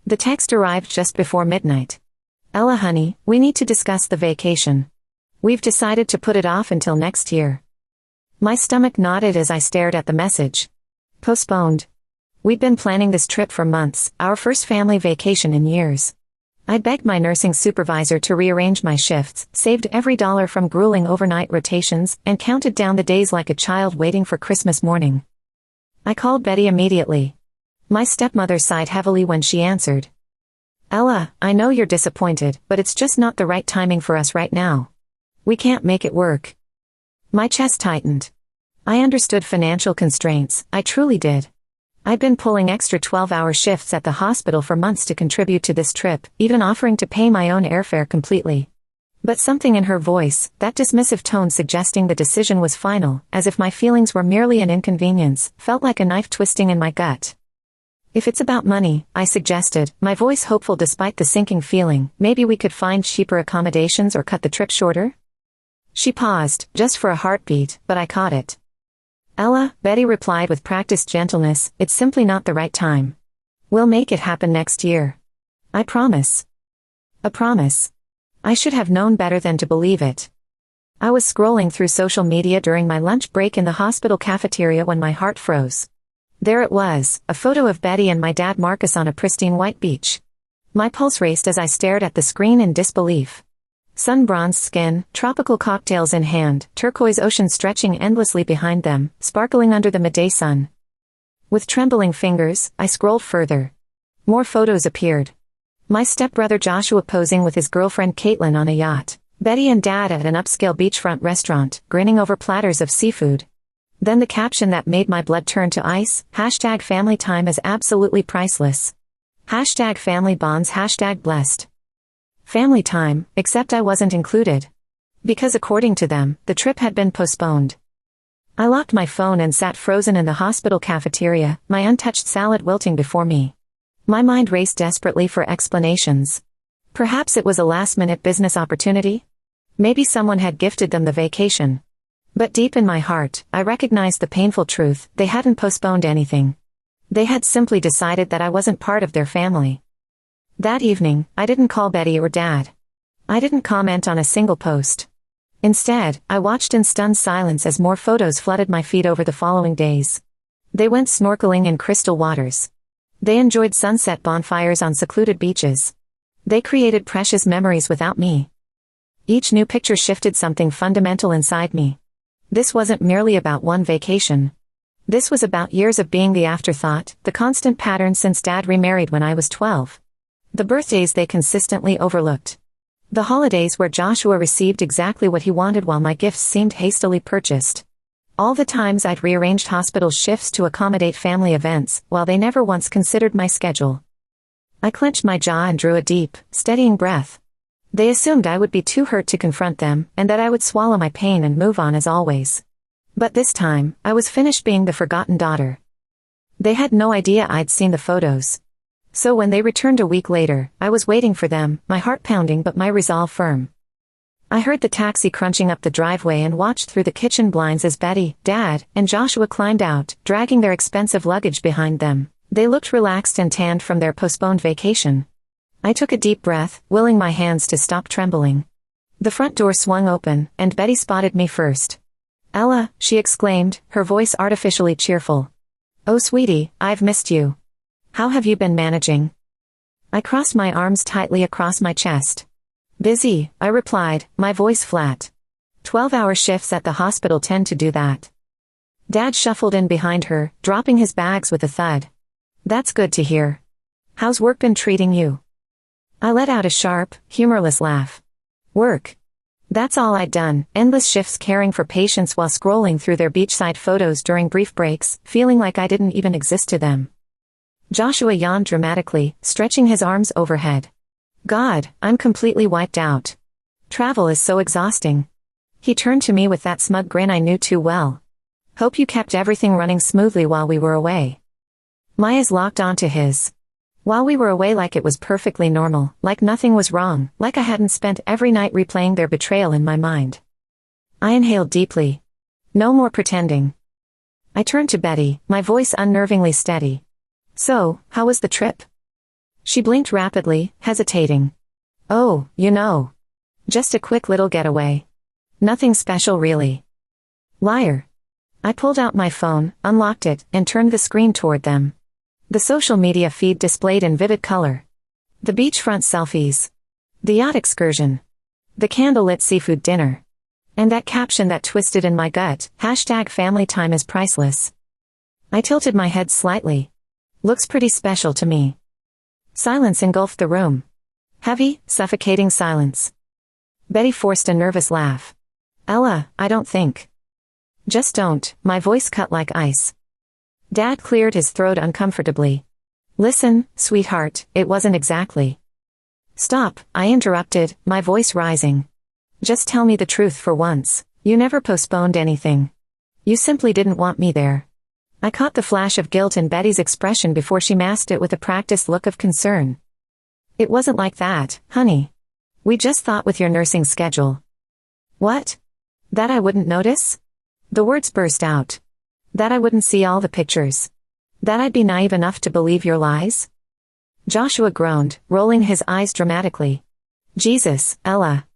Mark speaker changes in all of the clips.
Speaker 1: The text arrived just before midnight. Ella honey, we need to discuss the vacation. We've decided to put it off until next year. My stomach nodded as I stared at the message. Postponed. We'd been planning this trip for months, our first family vacation in years. I begged my nursing supervisor to rearrange my shifts, saved every dollar from grueling overnight rotations, and counted down the days like a child waiting for Christmas morning. I called Betty immediately. My stepmother sighed heavily when she answered. Ella, I know you're disappointed, but it's just not the right timing for us right now. We can't make it work. My chest tightened. I understood financial constraints, I truly did. I'd been pulling extra 12-hour shifts at the hospital for months to contribute to this trip, even offering to pay my own airfare completely. But something in her voice, that dismissive tone suggesting the decision was final, as if my feelings were merely an inconvenience, felt like a knife twisting in my gut. If it's about money, I suggested, my voice hopeful despite the sinking feeling, maybe we could find cheaper accommodations or cut the trip shorter? She paused, just for a heartbeat, but I caught it. Ella, Betty replied with practiced gentleness, it's simply not the right time. We'll make it happen next year. I promise. A promise. I should have known better than to believe it. I was scrolling through social media during my lunch break in the hospital cafeteria when my heart froze. There it was, a photo of Betty and my dad Marcus on a pristine white beach. My pulse raced as I stared at the screen in disbelief. Sun-bronzed skin, tropical cocktails in hand, turquoise ocean stretching endlessly behind them, sparkling under the midday sun. With trembling fingers, I scrolled further. More photos appeared. My stepbrother Joshua posing with his girlfriend Caitlin on a yacht. Betty and Dad at an upscale beachfront restaurant, grinning over platters of seafood. Then the caption that made my blood turn to ice, #family time is absolutely priceless. #family bonds #blessed. Family time, except I wasn't included. Because according to them, the trip had been postponed. I locked my phone and sat frozen in the hospital cafeteria, my untouched salad wilting before me. My mind raced desperately for explanations. Perhaps it was a last-minute business opportunity? Maybe someone had gifted them the vacation. But deep in my heart, I recognized the painful truth, they hadn't postponed anything. They had simply decided that I wasn't part of their family. That evening, I didn't call Betty or Dad. I didn't comment on a single post. Instead, I watched in stunned silence as more photos flooded my feed over the following days. They went snorkeling in crystal waters. They enjoyed sunset bonfires on secluded beaches. They created precious memories without me. Each new picture shifted something fundamental inside me. This wasn't merely about one vacation. This was about years of being the afterthought, the constant pattern since Dad remarried when I was 12. The birthdays they consistently overlooked. The holidays where Joshua received exactly what he wanted while my gifts seemed hastily purchased. All the times I'd rearranged hospital shifts to accommodate family events, while they never once considered my schedule. I clenched my jaw and drew a deep, steadying breath. They assumed I would be too hurt to confront them, and that I would swallow my pain and move on as always. But this time, I was finished being the forgotten daughter. They had no idea I'd seen the photos. So when they returned a week later, I was waiting for them, my heart pounding but my resolve firm. I heard the taxi crunching up the driveway and watched through the kitchen blinds as Betty, Dad, and Joshua climbed out, dragging their expensive luggage behind them. They looked relaxed and tanned from their postponed vacation. I took a deep breath, willing my hands to stop trembling. The front door swung open, and Betty spotted me first. Ella, she exclaimed, her voice artificially cheerful. Oh sweetie, I've missed you. How have you been managing? I crossed my arms tightly across my chest. Busy, I replied, my voice flat. 12-hour shifts at the hospital tend to do that. Dad shuffled in behind her, dropping his bags with a thud. That's good to hear. How's work been treating you? I let out a sharp, humorless laugh. Work. That's all I'd done, endless shifts caring for patients while scrolling through their beachside photos during brief breaks, feeling like I didn't even exist to them. Joshua yawned dramatically, stretching his arms overhead. God, I'm completely wiped out. Travel is so exhausting. He turned to me with that smug grin I knew too well. Hope you kept everything running smoothly while we were away. My eyes locked onto his. While we were away, like it was perfectly normal, like nothing was wrong, like I hadn't spent every night replaying their betrayal in my mind. I inhaled deeply. No more pretending. I turned to Betty, my voice unnervingly steady. So, how was the trip? She blinked rapidly, hesitating. Oh, just a quick little getaway. Nothing special really. Liar. I pulled out my phone, unlocked it, and turned the screen toward them. The social media feed displayed in vivid color. The beachfront selfies. The yacht excursion. The candlelit seafood dinner. And that caption that twisted in my gut, #family time is priceless. I tilted my head slightly. Looks pretty special to me. Silence engulfed the room. Heavy, suffocating silence. Betty forced a nervous laugh. Ella, I don't think. Just don't, my voice cut like ice. Dad cleared his throat uncomfortably. Listen, sweetheart, it wasn't exactly. Stop, I interrupted, my voice rising. Just tell me the truth for once. You never postponed anything. You simply didn't want me there. I caught the flash of guilt in Betty's expression before she masked it with a practiced look of concern. It wasn't like that, honey. We just thought with your nursing schedule. What? That I wouldn't notice? The words burst out. That I wouldn't see all the pictures. That I'd be naive enough to believe your lies? Joshua groaned, rolling his eyes dramatically. Jesus, Ella.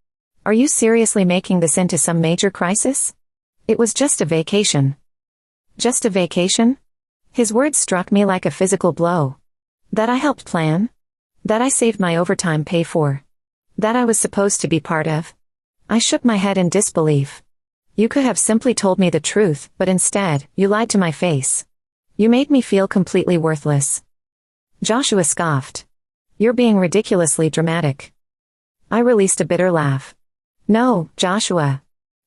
Speaker 1: Are you seriously making this into some major crisis? It was just a vacation. Just a vacation? His words struck me like a physical blow. That I helped plan? That I saved my overtime pay for? That I was supposed to be part of? I shook my head in disbelief. You could have simply told me the truth, but instead, you lied to my face. You made me feel completely worthless. Joshua scoffed. You're being ridiculously dramatic. I released a bitter laugh. No, Joshua.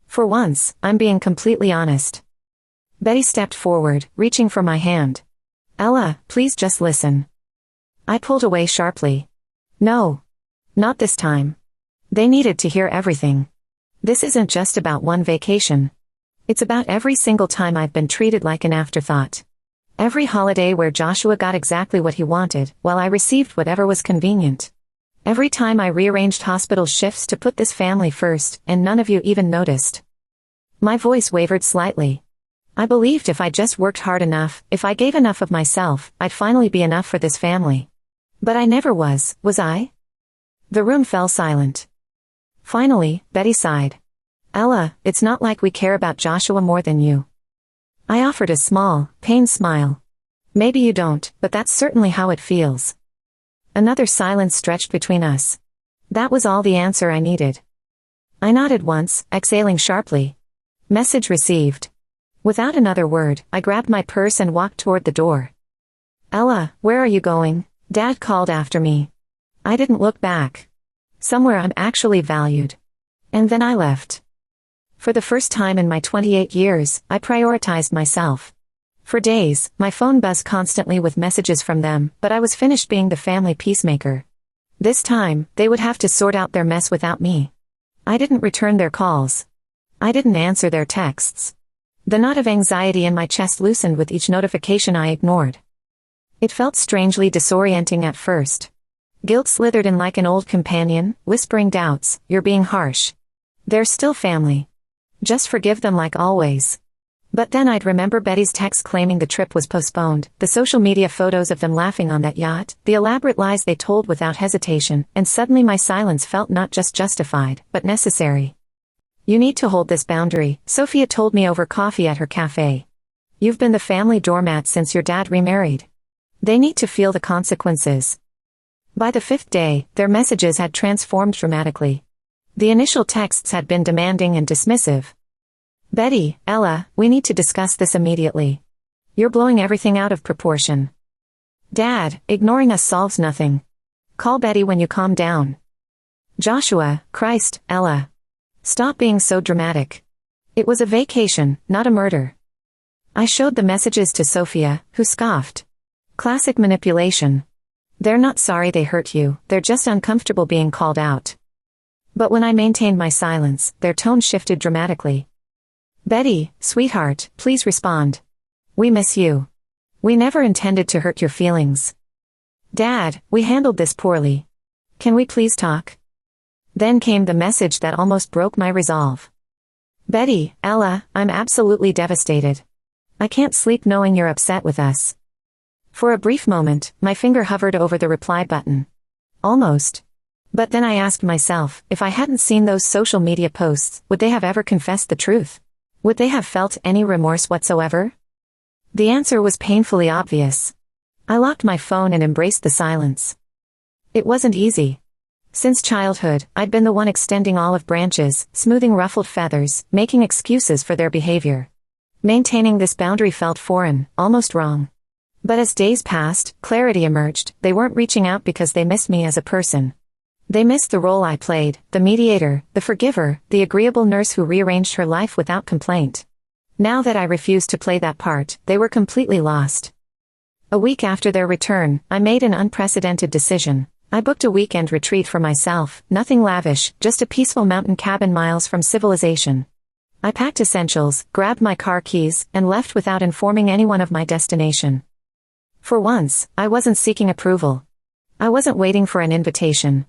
Speaker 1: For once, I'm being completely honest. Betty stepped forward, reaching for my hand. Ella, please just listen. I pulled away sharply. No. Not this time. They needed to hear everything. This isn't just about one vacation. It's about every single time I've been treated like an afterthought. Every holiday where Joshua got exactly what he wanted, while I received whatever was convenient. Every time I rearranged hospital shifts to put this family first, and none of you even noticed. My voice wavered slightly. I believed if I just worked hard enough, if I gave enough of myself, I'd finally be enough for this family. But I never was I? The room fell silent. Finally, Betty sighed. Ella, it's not like we care about Joshua more than you. I offered a small, pained smile. Maybe you don't, but that's certainly how it feels. Another silence stretched between us. That was all the answer I needed. I nodded once, exhaling sharply. Message received. Without another word, I grabbed my purse and walked toward the door. Ella, where are you going? Dad called after me. I didn't look back. Somewhere I'm actually valued. And then I left. For the first time in my 28 years, I prioritized myself. For days, my phone buzzed constantly with messages from them, but I was finished being the family peacemaker. This time, they would have to sort out their mess without me. I didn't return their calls. I didn't answer their texts. The knot of anxiety in my chest loosened with each notification I ignored. It felt strangely disorienting at first. Guilt slithered in like an old companion, whispering doubts, you're being harsh. They're still family. Just forgive them like always. But then I'd remember Betty's text claiming the trip was postponed, the social media photos of them laughing on that yacht, the elaborate lies they told without hesitation, and suddenly my silence felt not just justified, but necessary. You need to hold this boundary, Sophia told me over coffee at her cafe. You've been the family doormat since your dad remarried. They need to feel the consequences. By the fifth day, their messages had transformed dramatically. The initial texts had been demanding and dismissive. Betty, Ella, we need to discuss this immediately. You're blowing everything out of proportion. Dad, ignoring us solves nothing. Call Betty when you calm down. Joshua, Christ, Ella. Stop being so dramatic. It was a vacation, not a murder. I showed the messages to Sophia, who scoffed. Classic manipulation. They're not sorry they hurt you, they're just uncomfortable being called out. But when I maintained my silence, their tone shifted dramatically. Betty, sweetheart, please respond. We miss you. We never intended to hurt your feelings. Dad, we handled this poorly. Can we please talk? Then came the message that almost broke my resolve. Betty, Ella, I'm absolutely devastated. I can't sleep knowing you're upset with us. For a brief moment, my finger hovered over the reply button. Almost. But then I asked myself, if I hadn't seen those social media posts, would they have ever confessed the truth? Would they have felt any remorse whatsoever? The answer was painfully obvious. I locked my phone and embraced the silence. It wasn't easy. Since childhood, I'd been the one extending olive branches, smoothing ruffled feathers, making excuses for their behavior. Maintaining this boundary felt foreign, almost wrong. But as days passed, clarity emerged. They weren't reaching out because they missed me as a person. They missed the role I played, the mediator, the forgiver, the agreeable nurse who rearranged her life without complaint. Now that I refused to play that part, they were completely lost. A week after their return, I made an unprecedented decision. I booked a weekend retreat for myself, nothing lavish, just a peaceful mountain cabin miles from civilization. I packed essentials, grabbed my car keys, and left without informing anyone of my destination. For once, I wasn't seeking approval. I wasn't waiting for an invitation.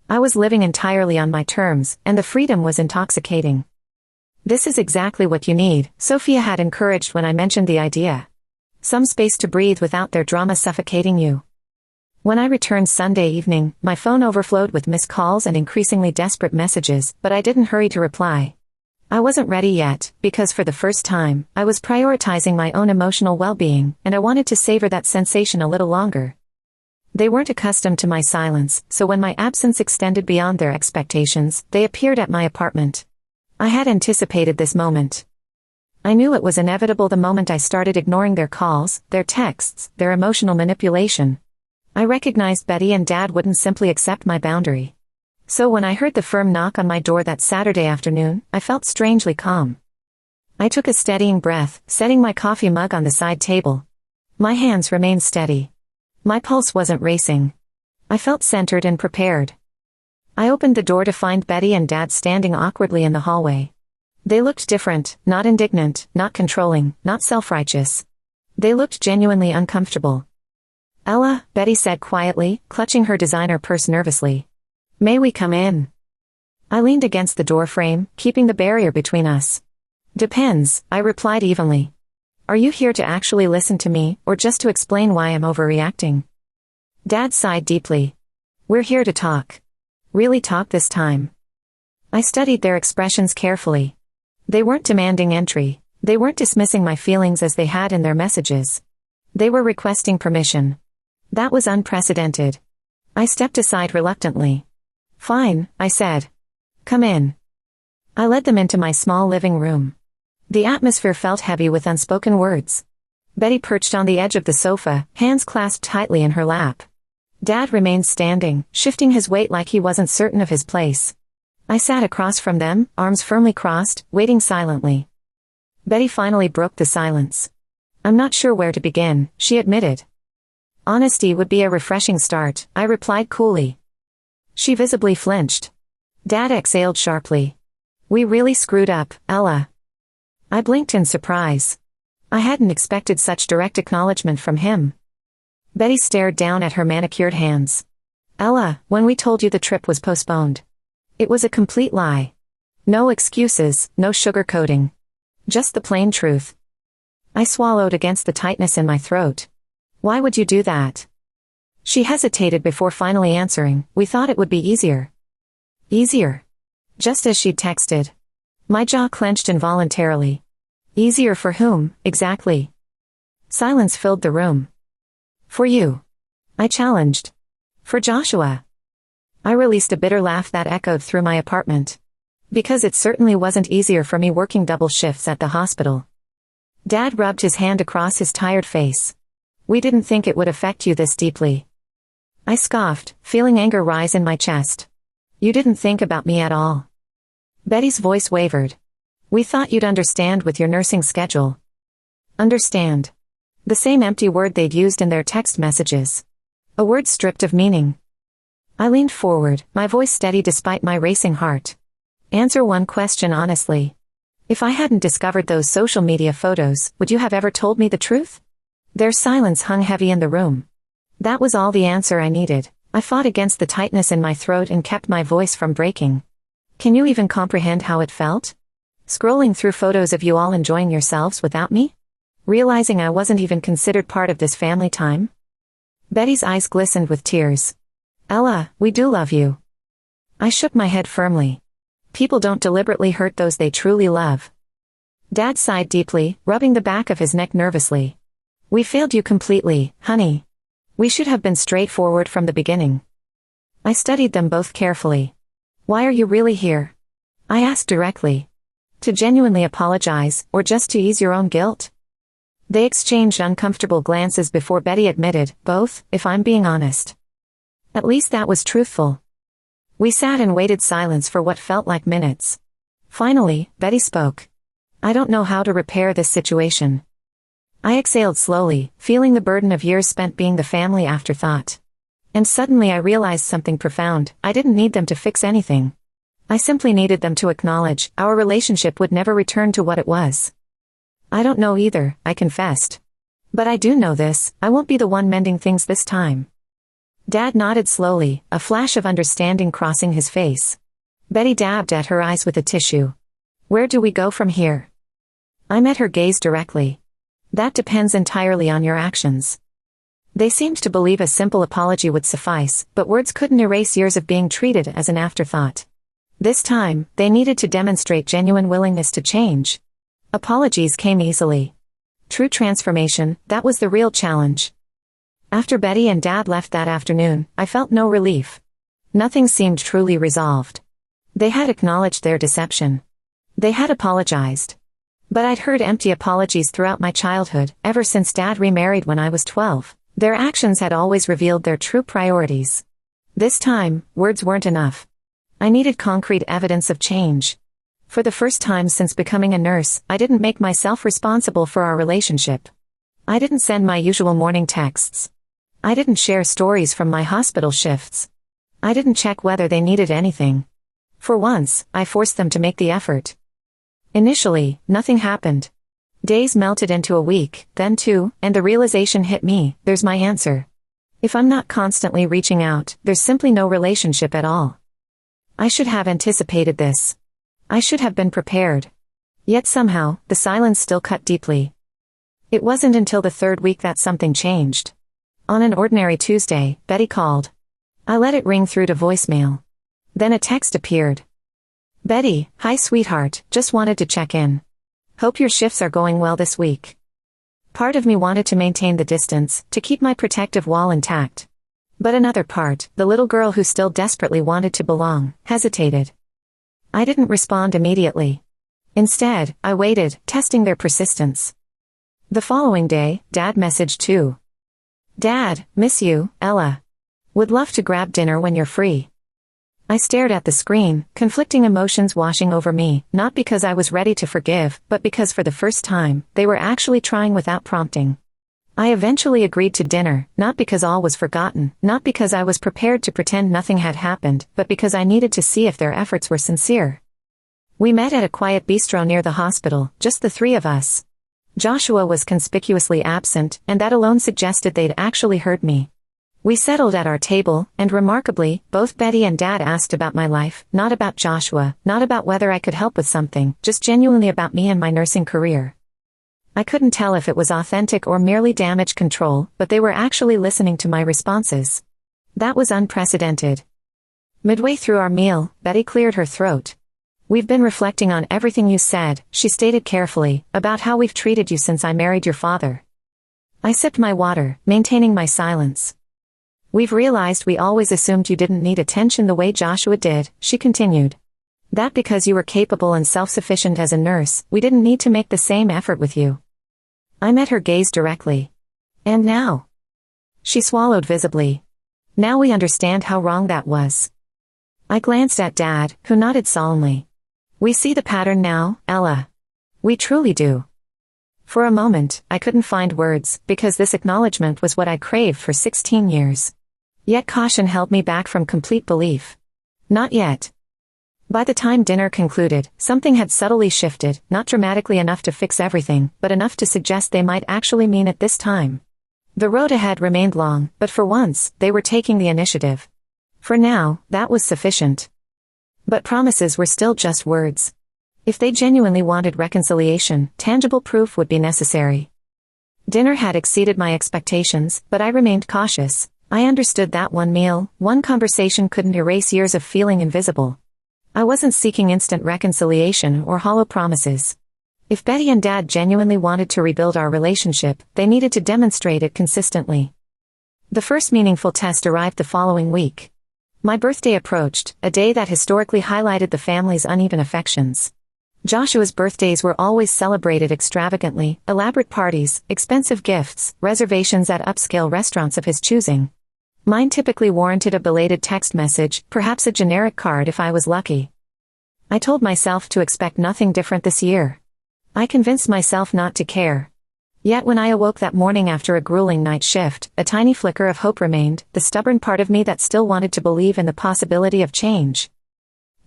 Speaker 1: I was living entirely on my terms, and the freedom was intoxicating. This is exactly what you need, Sophia had encouraged when I mentioned the idea. Some space to breathe without their drama suffocating you. When I returned Sunday evening, my phone overflowed with missed calls and increasingly desperate messages, but I didn't hurry to reply. I wasn't ready yet, because for the first time, I was prioritizing my own emotional well-being, and I wanted to savor that sensation a little longer. They weren't accustomed to my silence, so when my absence extended beyond their expectations, they appeared at my apartment. I had anticipated this moment. I knew it was inevitable the moment I started ignoring their calls, their texts, their emotional manipulation. I recognized Betty and Dad wouldn't simply accept my boundary. So when I heard the firm knock on my door that Saturday afternoon, I felt strangely calm. I took a steadying breath, setting my coffee mug on the side table. My hands remained steady. My pulse wasn't racing. I felt centered and prepared. I opened the door to find Betty and Dad standing awkwardly in the hallway. They looked different, not indignant, not controlling, not self-righteous. They looked genuinely uncomfortable. "Ella," Betty said quietly, clutching her designer purse nervously. "May we come in?" I leaned against the door frame, keeping the barrier between us. "Depends," I replied evenly. "Are you here to actually listen to me, or just to explain why I'm overreacting?" Dad sighed deeply. "We're here to talk. Really talk this time." I studied their expressions carefully. They weren't demanding entry. They weren't dismissing my feelings as they had in their messages. They were requesting permission. That was unprecedented. I stepped aside reluctantly. "Fine," I said. "Come in." I led them into my small living room. The atmosphere felt heavy with unspoken words. Betty perched on the edge of the sofa, hands clasped tightly in her lap. Dad remained standing, shifting his weight like he wasn't certain of his place. I sat across from them, arms firmly crossed, waiting silently. Betty finally broke the silence. "I'm not sure where to begin," she admitted. "Honesty would be a refreshing start," I replied coolly. She visibly flinched. Dad exhaled sharply. "We really screwed up, Ella." I blinked in surprise. I hadn't expected such direct acknowledgement from him. Betty stared down at her manicured hands. "Ella, when we told you the trip was postponed, it was a complete lie. No excuses, no sugarcoating. Just the plain truth." I swallowed against the tightness in my throat. "Why would you do that?" She hesitated before finally answering, "We thought it would be easier." Easier? Just as she'd texted. My jaw clenched involuntarily. Easier for whom, exactly? Silence filled the room. "For you," I challenged. "For Joshua." I released a bitter laugh that echoed through my apartment. Because it certainly wasn't easier for me working double shifts at the hospital. Dad rubbed his hand across his tired face. "We didn't think it would affect you this deeply." I scoffed, feeling anger rise in my chest. "You didn't think about me at all." Betty's voice wavered. "We thought you'd understand with your nursing schedule." Understand. The same empty word they'd used in their text messages. A word stripped of meaning. I leaned forward, my voice steady despite my racing heart. "Answer one question honestly. If I hadn't discovered those social media photos, would you have ever told me the truth?" Their silence hung heavy in the room. That was all the answer I needed. I fought against the tightness in my throat and kept my voice from breaking. "Can you even comprehend how it felt? Scrolling through photos of you all enjoying yourselves without me? realizing I wasn't even considered part of this family time. Betty's eyes glistened with tears. Ella, we do love you. I shook my head firmly. People don't deliberately hurt those they truly love. Dad sighed deeply, rubbing the back of his neck nervously. We failed you completely, honey. We should have been straightforward from the beginning. I studied them both carefully. Why are you really here? I asked directly. To genuinely apologize, or just to ease your own guilt? They exchanged uncomfortable glances before Betty admitted, both, if I'm being honest. At least that was truthful. We sat in waited silence for what felt like minutes. Finally, Betty spoke. I don't know how to repair this situation. I exhaled slowly, feeling the burden of years spent being the family afterthought. And suddenly I realized something profound. I didn't need them to fix anything. I simply needed them to acknowledge our relationship would never return to what it was. I don't know either, I confessed. But I do know this, I won't be the one mending things this time. Dad nodded slowly, a flash of understanding crossing his face. Betty dabbed at her eyes with a tissue. Where do we go from here? I met her gaze directly. That depends entirely on your actions. They seemed to believe a simple apology would suffice, but words couldn't erase years of being treated as an afterthought. This time, they needed to demonstrate genuine willingness to change. Apologies came easily. True transformation, that was the real challenge. After Betty and Dad left that afternoon, I felt no relief. Nothing seemed truly resolved. They had acknowledged their deception. They had apologized. But I'd heard empty apologies throughout my childhood, ever since Dad remarried when I was 12. Their actions had always revealed their true priorities. This time, words weren't enough. I needed concrete evidence of change. For the first time since becoming a nurse, I didn't make myself responsible for our relationship. I didn't send my usual morning texts. I didn't share stories from my hospital shifts. I didn't check whether they needed anything. For once, I forced them to make the effort. Initially, nothing happened. Days melted into a week, then two, and the realization hit me, there's my answer. If I'm not constantly reaching out, there's simply no relationship at all. I should have anticipated this. I should have been prepared. Yet somehow, the silence still cut deeply. It wasn't until the third week that something changed. On an ordinary Tuesday, Betty called. I let it ring through to voicemail. Then a text appeared. Betty, hi sweetheart, just wanted to check in. Hope your shifts are going well this week. Part of me wanted to maintain the distance, to keep my protective wall intact. But another part, the little girl who still desperately wanted to belong, hesitated. I didn't respond immediately. Instead, I waited, testing their persistence. The following day, Dad messaged too. Dad, miss you, Ella. Would love to grab dinner when you're free. I stared at the screen, conflicting emotions washing over me, not because I was ready to forgive, but because for the first time, they were actually trying without prompting. I eventually agreed to dinner, not because all was forgotten, not because I was prepared to pretend nothing had happened, but because I needed to see if their efforts were sincere. We met at a quiet bistro near the hospital, just the three of us. Joshua was conspicuously absent, and that alone suggested they'd actually heard me. We settled at our table, and remarkably, both Betty and Dad asked about my life, not about Joshua, not about whether I could help with something, just genuinely about me and my nursing career. I couldn't tell if it was authentic or merely damage control, but they were actually listening to my responses. That was unprecedented. Midway through our meal, Betty cleared her throat. We've been reflecting on everything you said, she stated carefully, about how we've treated you since I married your father. I sipped my water, maintaining my silence. We've realized we always assumed you didn't need attention the way Joshua did, she continued. That because you were capable and self-sufficient as a nurse, we didn't need to make the same effort with you. I met her gaze directly. And now? She swallowed visibly. Now we understand how wrong that was. I glanced at Dad, who nodded solemnly. We see the pattern now, Ella. We truly do. For a moment, I couldn't find words, because this acknowledgement was what I craved for 16 years. Yet caution held me back from complete belief. Not yet. By the time dinner concluded, something had subtly shifted, not dramatically enough to fix everything, but enough to suggest they might actually mean it this time. The road ahead remained long, but for once, they were taking the initiative. For now, that was sufficient. But promises were still just words. If they genuinely wanted reconciliation, tangible proof would be necessary. Dinner had exceeded my expectations, but I remained cautious. I understood that one meal, one conversation couldn't erase years of feeling invisible. I wasn't seeking instant reconciliation or hollow promises. If Betty and Dad genuinely wanted to rebuild our relationship, they needed to demonstrate it consistently. The first meaningful test arrived the following week. My birthday approached, a day that historically highlighted the family's uneven affections. Joshua's birthdays were always celebrated extravagantly, elaborate parties, expensive gifts, reservations at upscale restaurants of his choosing. Mine typically warranted a belated text message, perhaps a generic card if I was lucky. I told myself to expect nothing different this year. I convinced myself not to care. Yet when I awoke that morning after a grueling night shift, a tiny flicker of hope remained, the stubborn part of me that still wanted to believe in the possibility of change.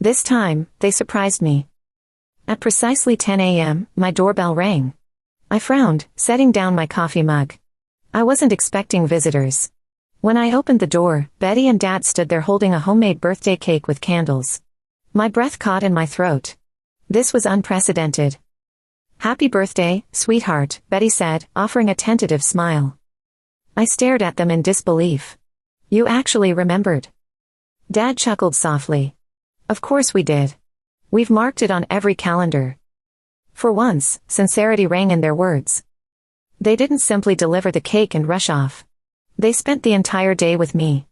Speaker 1: This time, they surprised me. At precisely 10 a.m., my doorbell rang. I frowned, setting down my coffee mug. I wasn't expecting visitors. When I opened the door, Betty and Dad stood there holding a homemade birthday cake with candles. My breath caught in my throat. This was unprecedented. "Happy birthday, sweetheart," Betty said, offering a tentative smile. I stared at them in disbelief. "You actually remembered." Dad chuckled softly. "Of course we did. We've marked it on every calendar." For once, sincerity rang in their words. They didn't simply deliver the cake and rush off. They spent the entire day with me.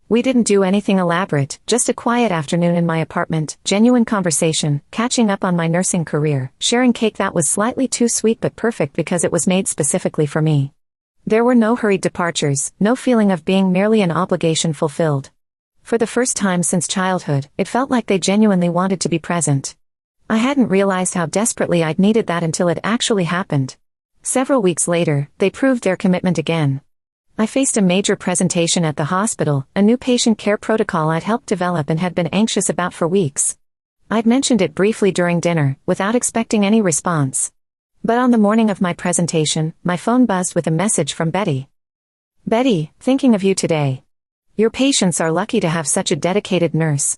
Speaker 1: We didn't do anything elaborate, just a quiet afternoon in my apartment, genuine conversation, catching up on my nursing career, sharing cake that was slightly too sweet but perfect because it was made specifically for me. There were no hurried departures, no feeling of being merely an obligation fulfilled. For the first time since childhood, it felt like they genuinely wanted to be present. I hadn't realized how desperately I'd needed that until it actually happened. Several weeks later, they proved their commitment again. I faced a major presentation at the hospital, a new patient care protocol I'd helped develop and had been anxious about for weeks. I'd mentioned it briefly during dinner, without expecting any response. But on the morning of my presentation, my phone buzzed with a message from Betty. "Betty, thinking of you today. Your patients are lucky to have such a dedicated nurse."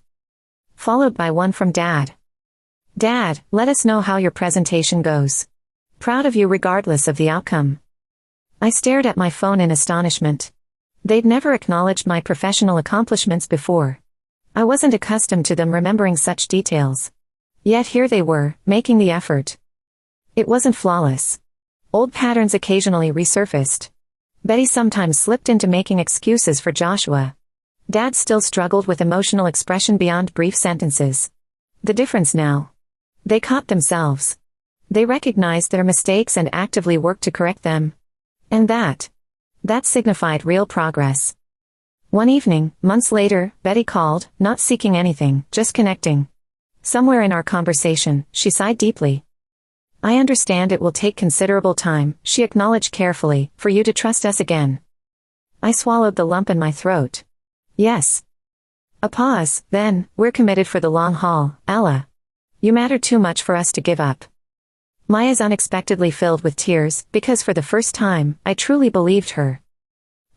Speaker 1: Followed by one from Dad. "Dad, let us know how your presentation goes. Proud of you regardless of the outcome." I stared at my phone in astonishment. They'd never acknowledged my professional accomplishments before. I wasn't accustomed to them remembering such details. Yet here they were, making the effort. It wasn't flawless. Old patterns occasionally resurfaced. Betty sometimes slipped into making excuses for Joshua. Dad still struggled with emotional expression beyond brief sentences. The difference now. They caught themselves. They recognized their mistakes and actively worked to correct them. And that signified real progress. One evening, months later, Betty called, not seeking anything, just connecting. Somewhere in our conversation, she sighed deeply. "I understand it will take considerable time," she acknowledged carefully, "for you to trust us again." I swallowed the lump in my throat. "Yes." A pause, then, "We're committed for the long haul, Ella. You matter too much for us to give up." My eyes unexpectedly filled with tears, because for the first time, I truly believed her.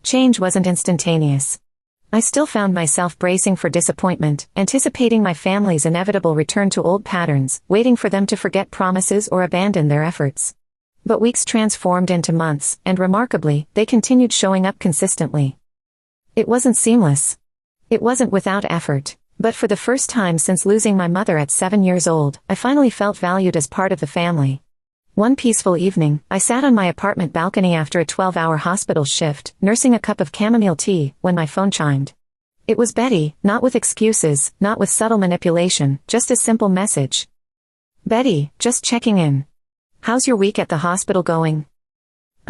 Speaker 1: Change wasn't instantaneous. I still found myself bracing for disappointment, anticipating my family's inevitable return to old patterns, waiting for them to forget promises or abandon their efforts. But weeks transformed into months, and remarkably, they continued showing up consistently. It wasn't seamless. It wasn't without effort. But for the first time since losing my mother at 7 years old, I finally felt valued as part of the family. One peaceful evening, I sat on my apartment balcony after a 12-hour hospital shift, nursing a cup of chamomile tea, when my phone chimed. It was Betty, not with excuses, not with subtle manipulation, just a simple message. "Betty, just checking in. How's your week at the hospital going?"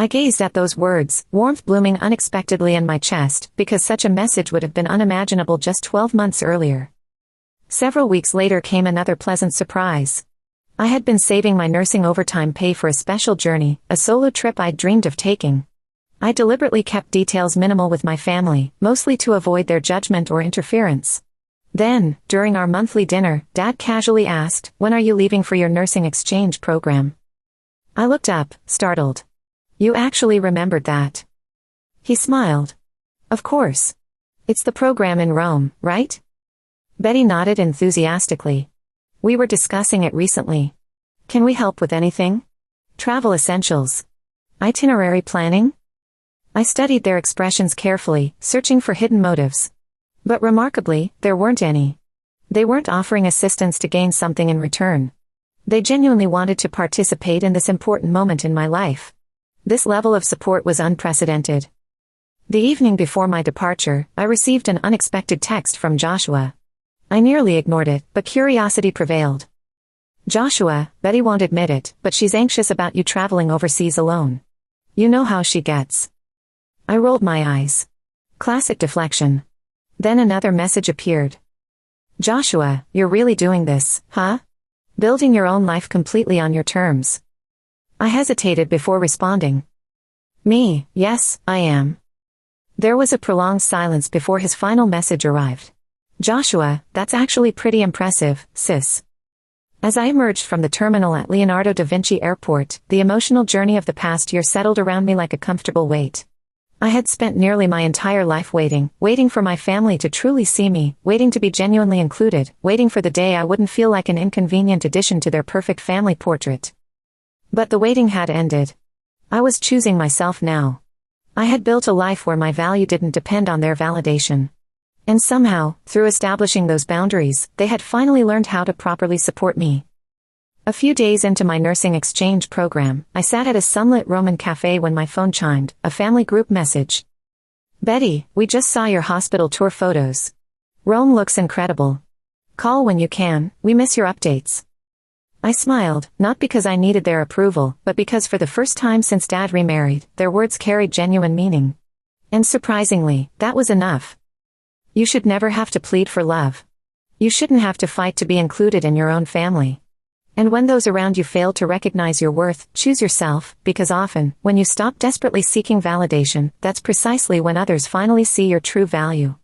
Speaker 1: I gazed at those words, warmth blooming unexpectedly in my chest, because such a message would have been unimaginable just 12 months earlier. Several weeks later came another pleasant surprise. I had been saving my nursing overtime pay for a special journey, a solo trip I'd dreamed of taking. I deliberately kept details minimal with my family, mostly to avoid their judgment or interference. Then, during our monthly dinner, Dad casually asked, "When are you leaving for your nursing exchange program?" I looked up, startled. "You actually remembered that?" He smiled. "Of course. It's the program in Rome, right?" Betty nodded enthusiastically. "We were discussing it recently. Can we help with anything?" "Travel essentials. Itinerary planning? I studied their expressions carefully, searching for hidden motives. But remarkably, there weren't any. They weren't offering assistance to gain something in return. They genuinely wanted to participate in this important moment in my life. This level of support was unprecedented. The evening before my departure, I received an unexpected text from Joshua. I nearly ignored it, but curiosity prevailed. Joshua, Betty won't admit it, but she's anxious about you traveling overseas alone. You know how she gets. I rolled my eyes. Classic deflection. Then another message appeared. Joshua, you're really doing this, huh? Building your own life completely on your terms. I hesitated before responding. Me, yes, I am. There was a prolonged silence before his final message arrived. Joshua, that's actually pretty impressive, sis. As I emerged from the terminal at Leonardo da Vinci Airport, the emotional journey of the past year settled around me like a comfortable weight. I had spent nearly my entire life waiting for my family to truly see me, waiting to be genuinely included, waiting for the day I wouldn't feel like an inconvenient addition to their perfect family portrait. But the waiting had ended. I was choosing myself now. I had built a life where my value didn't depend on their validation. And somehow, through establishing those boundaries, they had finally learned how to properly support me. A few days into my nursing exchange program, I sat at a sunlit Roman cafe when my phone chimed, a family group message. Betty, we just saw your hospital tour photos. Rome looks incredible. Call when you can, we miss your updates. I smiled, not because I needed their approval, but because for the first time since Dad remarried, their words carried genuine meaning. And surprisingly, that was enough. You should never have to plead for love. You shouldn't have to fight to be included in your own family. And when those around you fail to recognize your worth, choose yourself, because often, when you stop desperately seeking validation, that's precisely when others finally see your true value.